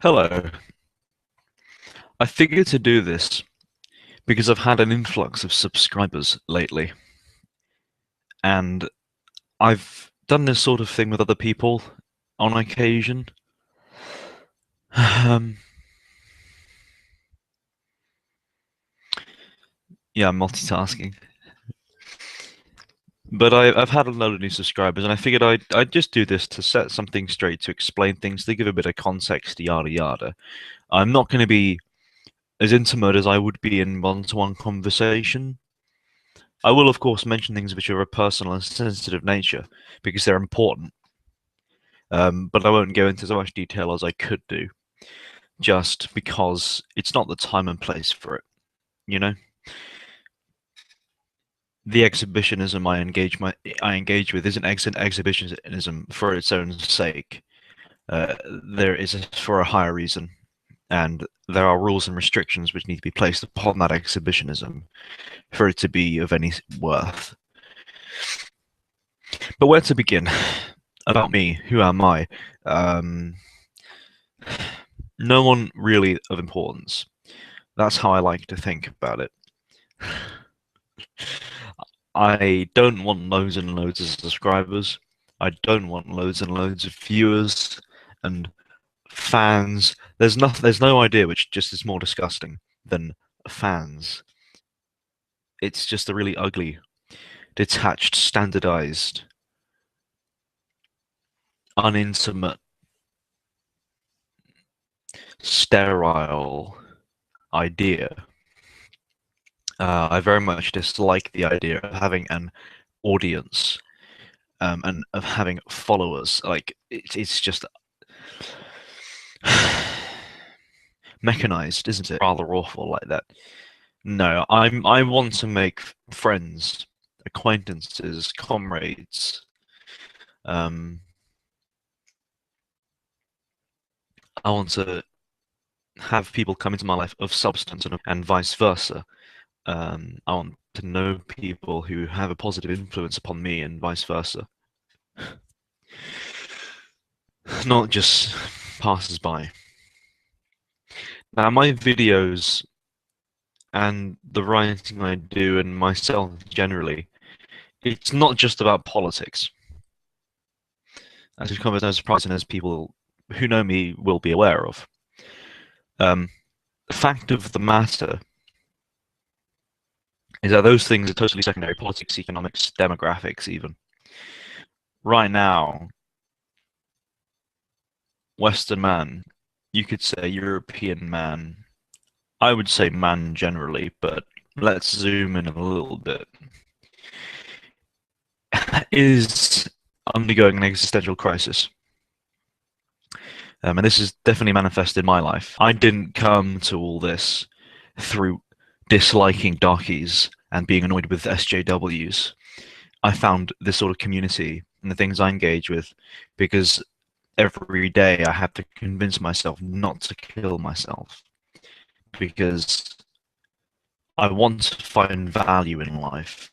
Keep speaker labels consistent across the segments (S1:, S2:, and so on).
S1: Hello. I figured to do this because I've had an influx of subscribers lately, and I've done this sort of thing with other people on occasion. Um, yeah, I'm multitasking. But I've had a load of new subscribers, and I figured I'd just do this to set something straight, to explain things, to give a bit of context, yada yada. I'm not going to be as intimate as I would be in one-to-one conversation. I will, of course, mention things which are of a personal and sensitive nature because they're important. But I won't go into as much detail as I could do, just because it's not the time and place for it. You know, the exhibitionism I engage with isn't exhibitionism for its own sake. There is for a higher reason, and there are rules and restrictions which need to be placed upon that exhibitionism for it to be of any worth. But where to begin? About me, who am I? Um, no one really of importance. That's how I like to think about it. I don't want loads and loads of subscribers. I don't want loads and loads of viewers and fans. There's no idea which just is more disgusting than fans. It's just a really ugly, detached, standardized, unintimate, sterile idea. I very much dislike the idea of having an audience and of having followers. Like it's just mechanized, isn't it? Rather awful like that. No, I want to make friends, acquaintances, comrades. Um, I want to have people come into my life of substance and vice versa. I want to know people who have a positive influence upon me and vice versa, not just passers-by. Now, my videos and the writing I do and myself generally, it's not just about politics. As come as no surprise, and as people who know me will be aware of. The fact of the matter is that those things are totally secondary: politics, economics, demographics, even. Right now, Western man, you could say European man, I would say man generally, but let's zoom in a little bit, is undergoing an existential crisis. And this is definitely manifested in my life. I didn't come to all this through disliking darkies and being annoyed with SJWs. I found this sort of community and the things I engage with because every day I have to convince myself not to kill myself because I want to find value in life.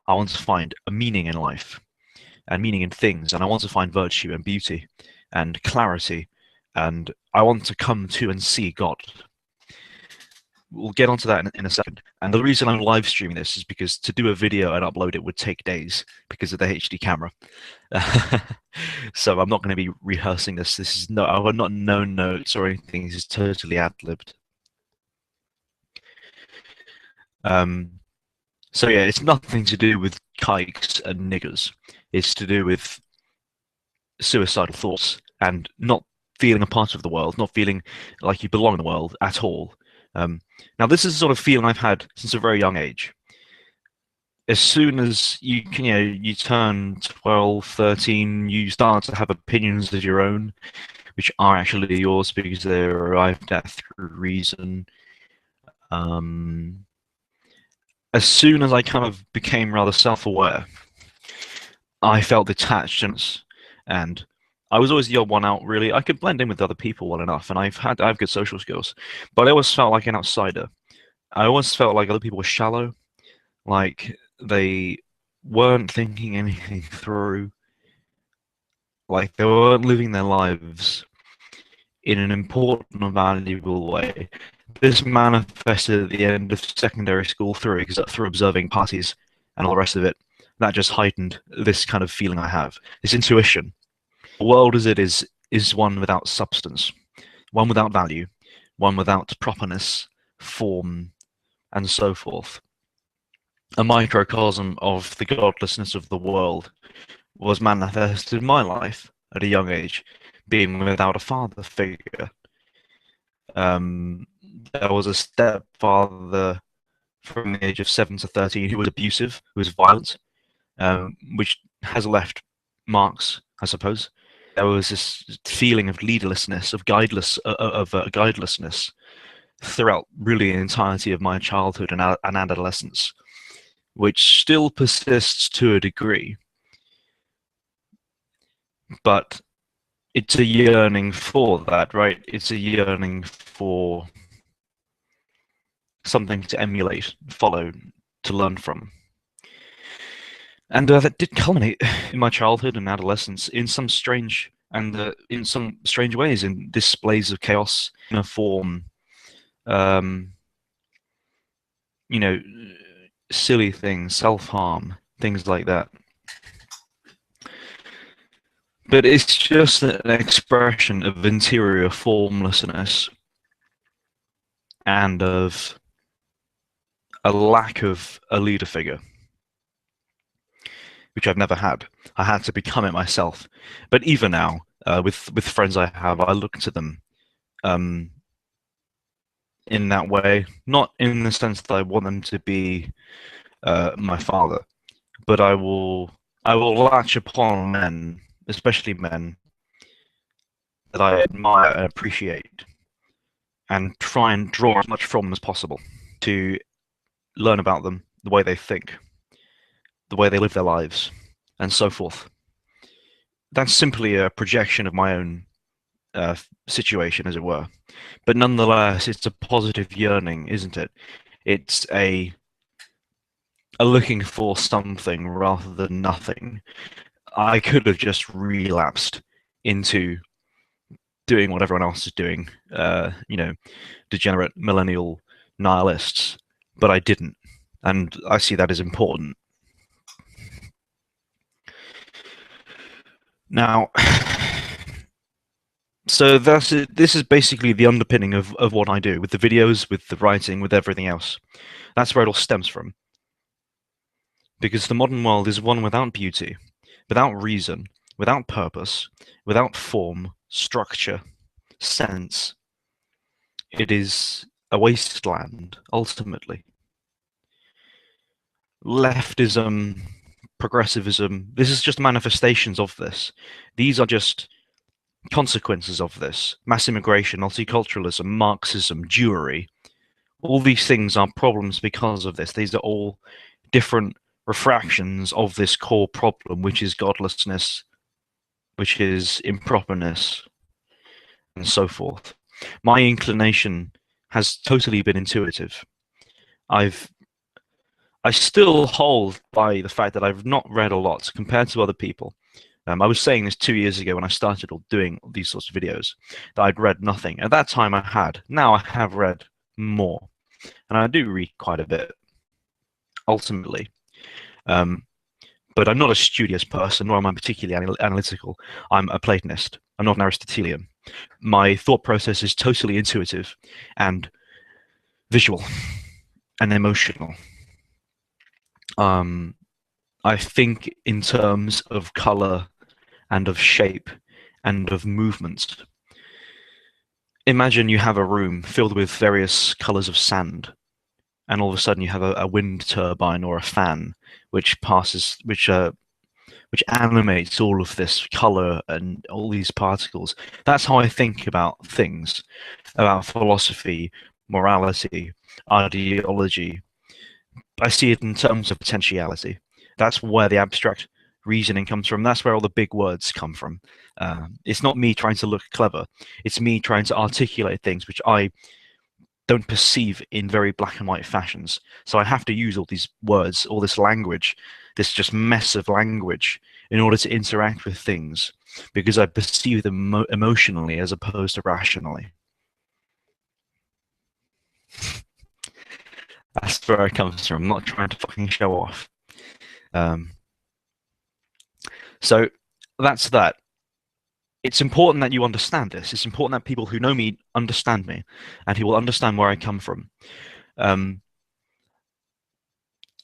S1: I want to find a meaning in life and meaning in things, and I want to find virtue and beauty and clarity, and I want to come to and see God. We'll get onto that in a second. And the reason I'm live streaming this is because to do a video and upload it would take days because of the HD camera. So I'm not going to be rehearsing this. This is I've not known notes or anything. This is totally ad-libbed. So yeah, it's nothing to do with kikes and niggers. It's to do with suicidal thoughts and not feeling a part of the world, not feeling like you belong in the world at all. Now, this is the sort of feeling I've had since a very young age. As soon as you turn 12, 13, you start to have opinions of your own, which are actually yours because they're arrived at through reason. As soon as I kind of became rather self-aware, I felt detached and I was always the odd one out, really. I could blend in with other people well enough, and I have good social skills, but I always felt like an outsider. I always felt like other people were shallow, like they weren't thinking anything through, like they weren't living their lives in an important and valuable way. This manifested at the end of secondary school through observing parties and all the rest of it. That just heightened this kind of feeling I have, this intuition. The world as it is one without substance, one without value, one without properness, form, and so forth. A microcosm of the godlessness of the world was manifested in my life at a young age, being without a father figure. There was a stepfather from the age of 7 to 13 who was abusive, who was violent, which has left marks, I suppose. There was this feeling of leaderlessness, of guidelessness throughout really the entirety of my childhood and adolescence, which still persists to a degree. But it's a yearning for that, right? It's a yearning for something to emulate, follow, to learn from. And that did culminate in my childhood and adolescence in some strange ways, in displays of chaos in a form, silly things, self-harm, things like that. But it's just an expression of interior formlessness and of a lack of a leader figure, which I've never had. I had to become it myself. But even now, with friends I have, I look to them in that way, not in the sense that I want them to be my father, but I will latch upon men, especially men, that I admire and appreciate, and try and draw as much from them as possible to learn about them, the way they think, the way they live their lives, and so forth. That's simply a projection of my own situation, as it were. But nonetheless, it's a positive yearning, isn't it? It's a looking for something rather than nothing. I could have just relapsed into doing what everyone else is doing, degenerate millennial nihilists, but I didn't. And I see that as important. Now, so this is basically the underpinning of what I do, with the videos, with the writing, with everything else. That's where it all stems from. Because the modern world is one without beauty, without reason, without purpose, without form, structure, sense. It is a wasteland, ultimately. Leftism, progressivism, this is just manifestations of this. These are just consequences of this. Mass immigration, multiculturalism, Marxism, Jewry. All these things are problems because of this. These are all different refractions of this core problem, which is godlessness, which is improperness, and so forth. My inclination has totally been intuitive. I still hold by the fact that I've not read a lot compared to other people. I was saying this 2 years ago when I started doing these sorts of videos, that I'd read nothing. At that time I had. Now I have read more. And I do read quite a bit, ultimately. But I'm not a studious person, nor am I particularly analytical. I'm a Platonist. I'm not an Aristotelian. My thought process is totally intuitive and visual and emotional. I think in terms of color and of shape and of movement. Imagine you have a room filled with various colors of sand, and all of a sudden you have a wind turbine or a fan which animates all of this color and all these particles. That's how I think about things, about philosophy, morality, ideology. I see it in terms of potentiality. That's where the abstract reasoning comes from. That's where all the big words come from. It's not me trying to look clever. It's me trying to articulate things which I don't perceive in very black and white fashions. So I have to use all these words, all this language, this just mess of language, in order to interact with things because I perceive them emotionally as opposed to rationally. That's where it comes from. I'm not trying to fucking show off. So that's that. It's important that you understand this. It's important that people who know me understand me and who will understand where I come from.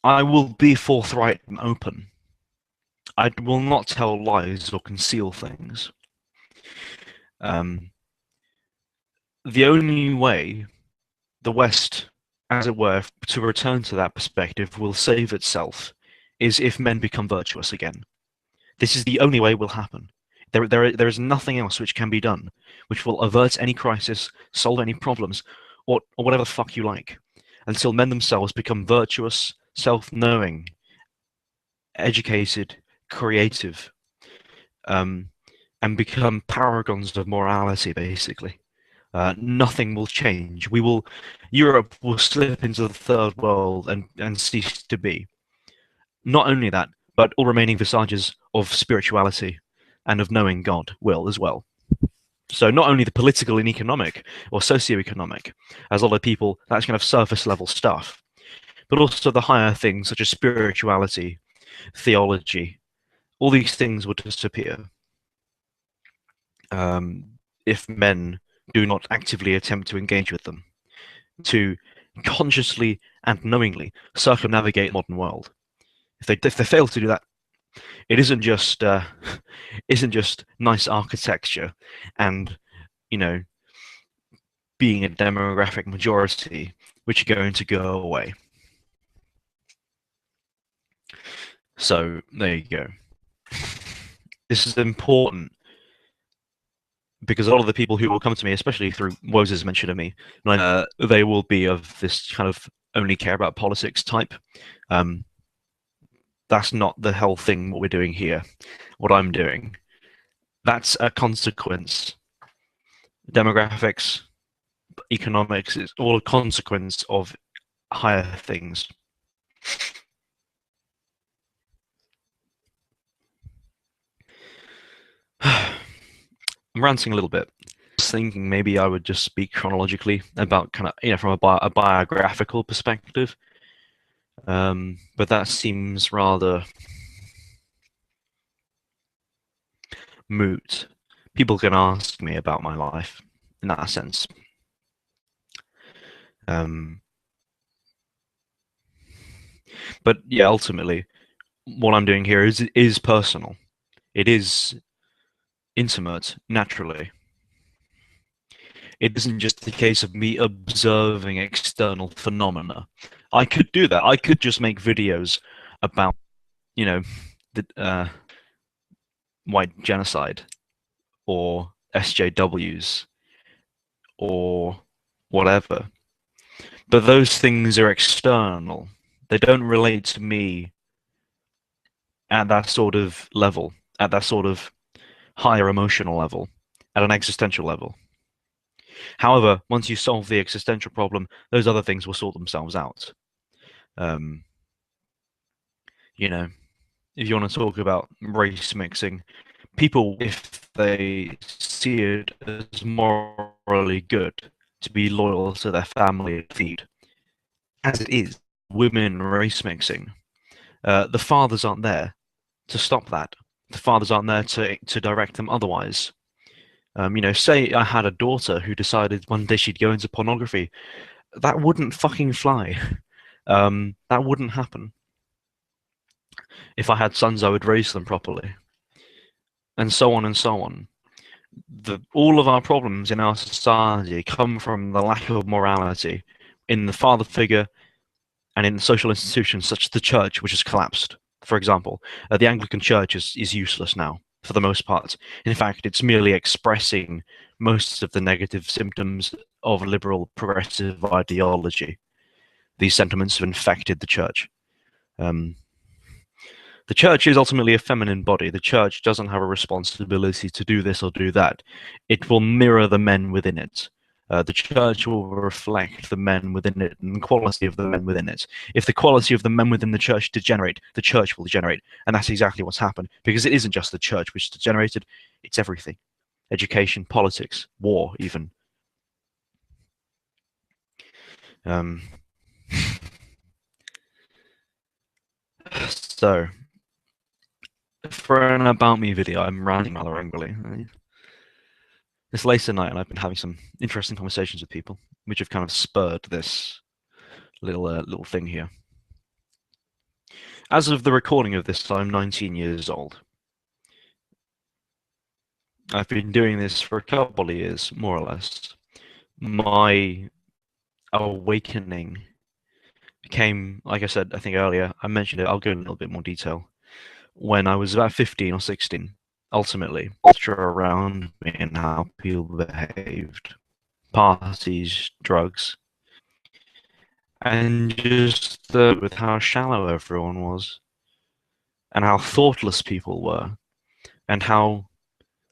S1: I will be forthright and open. I will not tell lies or conceal things. The only way the West, as it were, to return to that perspective will save itself is if men become virtuous again. This is the only way it will happen. There is nothing else which can be done, which will avert any crisis, solve any problems, or whatever the fuck you like, until men themselves become virtuous, self-knowing, educated, creative, and become paragons of morality, basically. Nothing will change. Europe will slip into the third world and cease to be. Not only that, but all remaining vestiges of spirituality and of knowing God will as well. So not only the political and economic or socio-economic, as a lot of people, that's kind of surface level stuff, but also the higher things such as spirituality, theology, all these things will disappear if men do not actively attempt to engage with them, to consciously and knowingly circumnavigate the modern world. If they fail to do that, it isn't just nice architecture and, you know, being a demographic majority which are going to go away. So there you go. This is important because a lot of the people who will come to me, especially through Wose's mention of me, they will be of this kind of only care about politics type. That's not the whole thing, what we're doing here, what I'm doing. That's a consequence. Demographics, economics, is all a consequence of higher things. I'm ranting a little bit. I was thinking maybe I would just speak chronologically about kind of, from a biographical perspective. But that seems rather moot. People can ask me about my life in that sense. But yeah, ultimately, what I'm doing here is personal. It is intimate, naturally. It isn't just a case of me observing external phenomena. I could do that. I could just make videos about, the white genocide or SJWs or whatever. But those things are external. They don't relate to me at that sort of level, at that sort of higher emotional level, at an existential level. However, once you solve the existential problem, those other things will sort themselves out. If you want to talk about race mixing, people, if they see it as morally good to be loyal to their family feed, as it is, women race mixing, the fathers aren't there to stop that. The fathers aren't there to direct them otherwise. Say I had a daughter who decided one day she'd go into pornography, that wouldn't fucking fly. That wouldn't happen. If I had sons, I would raise them properly. And so on and so on. All of our problems in our society come from the lack of morality in the father figure and in social institutions such as the church, which has collapsed. For example, the Anglican Church is useless now, for the most part. In fact, it's merely expressing most of the negative symptoms of liberal progressive ideology. These sentiments have infected the church. The church is ultimately a feminine body. The church doesn't have a responsibility to do this or do that. It will mirror the men within it. The church will reflect the men within it and the quality of the men within it. If the quality of the men within the church degenerate, the church will degenerate. And that's exactly what's happened, because it isn't just the church which degenerated, it's everything. Education, politics, war, even. Um, so, for an About Me video, I'm ranting rather angrily. It's late at night and I've been having some interesting conversations with people, which have kind of spurred this little thing here. As of the recording of this, I'm 19 years old. I've been doing this for a couple of years, more or less. My awakening came, like I said, I think earlier, I mentioned it, I'll go in a little bit more detail, when I was about 15 or 16, ultimately, culture around me and how people behaved, parties, drugs, and just with how shallow everyone was, and how thoughtless people were, and how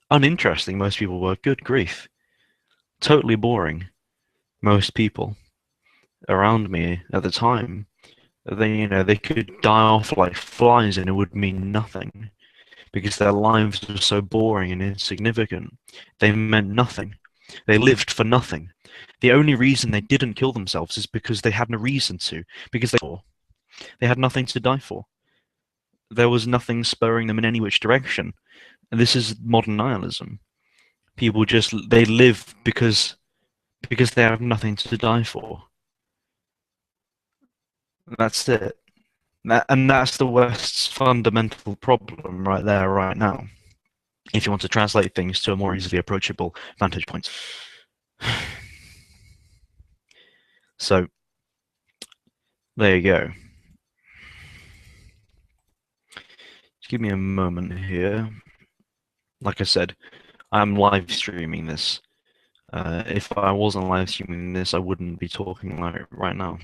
S1: uninteresting most people were. Good grief. Totally boring. Most people around me at the time, they could die off like flies and it would mean nothing because their lives were so boring and insignificant. They meant nothing. They lived for nothing. The only reason they didn't kill themselves is because they had no reason to, because they had nothing to die for. There was nothing spurring them in any which direction. And this is modern nihilism. People just they live because they have nothing to die for. That's it. And that's the West's fundamental problem right there, right now. If you want to translate things to a more easily approachable vantage point. So, there you go. Just give me a moment here. Like I said, I'm live streaming this. If I wasn't live streaming this, I wouldn't be talking like it right now.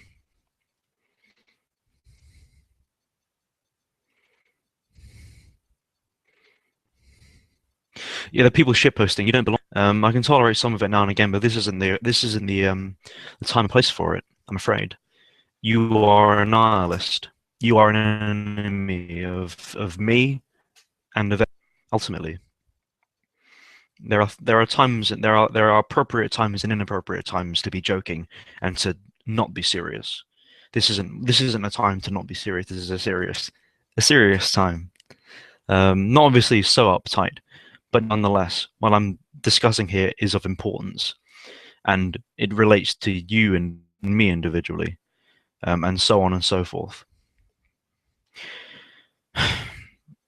S1: Yeah, the people shitposting. You don't belong. I can tolerate some of it now and again, but this isn't the time and place for it. I'm afraid. You are a nihilist. You are an enemy of me and of ultimately. There are times there are appropriate times and inappropriate times to be joking and to not be serious. This isn't a time to not be serious. This is a serious time. Not obviously so uptight, but nonetheless, what I'm discussing here is of importance, and it relates to you and me individually, and so on and so forth.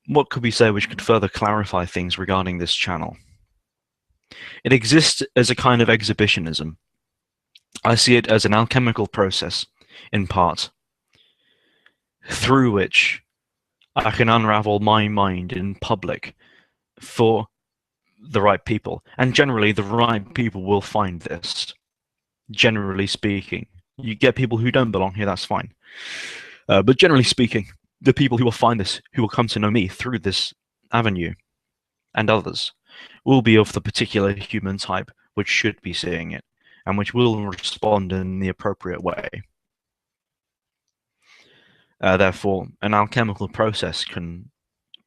S1: What could we say which could further clarify things regarding this channel? It exists as a kind of exhibitionism. I see it as an alchemical process, in part, through which I can unravel my mind in public for the right people. And generally, the right people will find this, generally speaking. You get people who don't belong here, that's fine. But generally speaking, the people who will find this, who will come to know me through this avenue, and others, will be of the particular human type which should be seeing it, and which will respond in the appropriate way. Therefore, an alchemical process can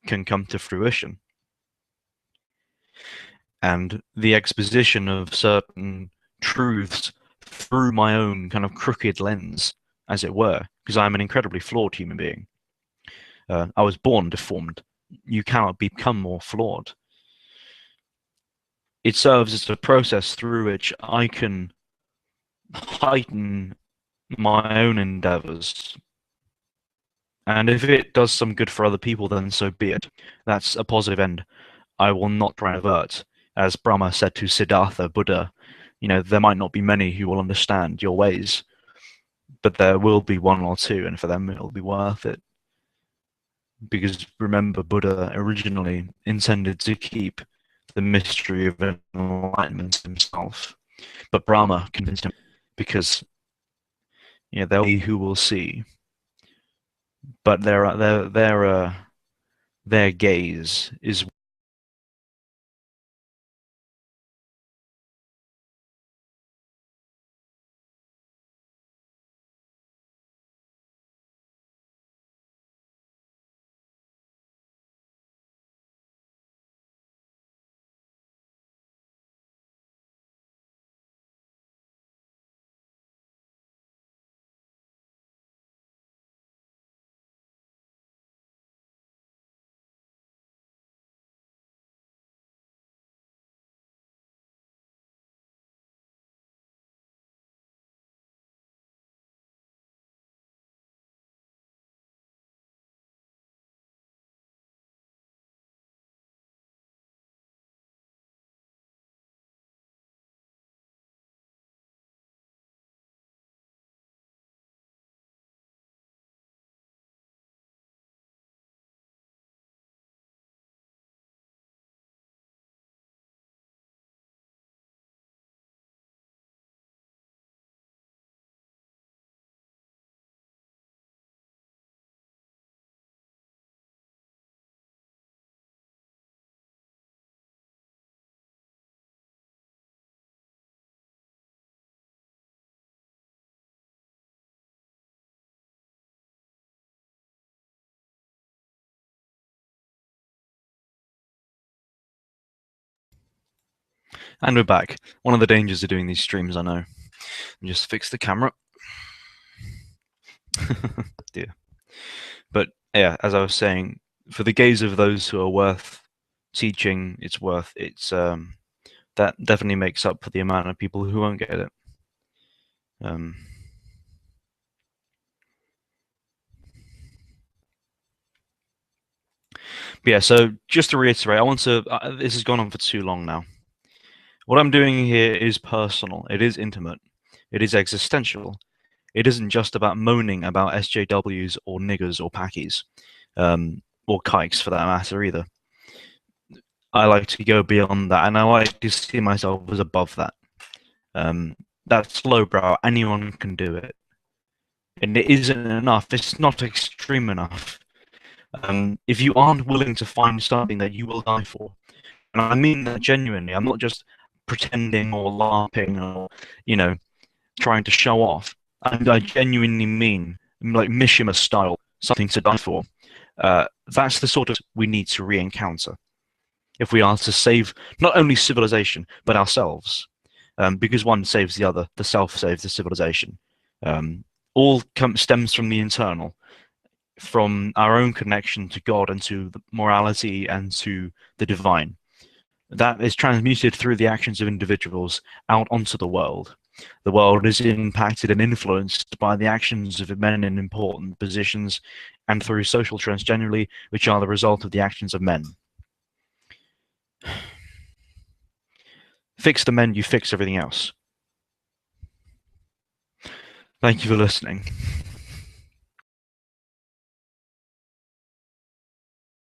S1: come to fruition. And the exposition of certain truths through my own kind of crooked lens, as it were, because I'm an incredibly flawed human being. I was born deformed. You cannot become more flawed. It serves as a process through which I can heighten my own endeavors. And if it does some good for other people, then so be it. That's a positive end. I will not try and avert. As Brahma said to Siddhartha Buddha, there might not be many who will understand your ways, but there will be one or two, and for them it'll be worth it. Because remember, Buddha originally intended to keep the mystery of enlightenment himself, but Brahma convinced him, because there'll be who will see, but their gaze is And we're back. One of the dangers of doing these streams, I know. Just fix the camera. Dear. But yeah, as I was saying, for the gaze of those who are worth teaching, it's that definitely makes up for the amount of people who won't get it. But yeah, so just to reiterate, I want to. This has gone on for too long now. What I'm doing here is personal. It is intimate. It is existential. It isn't just about moaning about SJWs or niggers or packies, or kikes for that matter either. I like to go beyond that, and I like to see myself as above that. That's lowbrow. Anyone can do it, and it isn't enough. It's not extreme enough. If you aren't willing to find something that you will die for, and I mean that genuinely, I'm not just pretending or laughing or, trying to show off. I genuinely mean, like Mishima style, something to die for. That's the sort of we need to re-encounter if we are to save not only civilization but ourselves, because one saves the other. The self saves the civilization. All stems from the internal, from our own connection to God and to the morality and to the divine. That is transmuted through the actions of individuals out onto the world. The world is impacted and influenced by the actions of men in important positions and through social trends generally, which are the result of the actions of men. Fix the men, you fix everything else. Thank you for listening.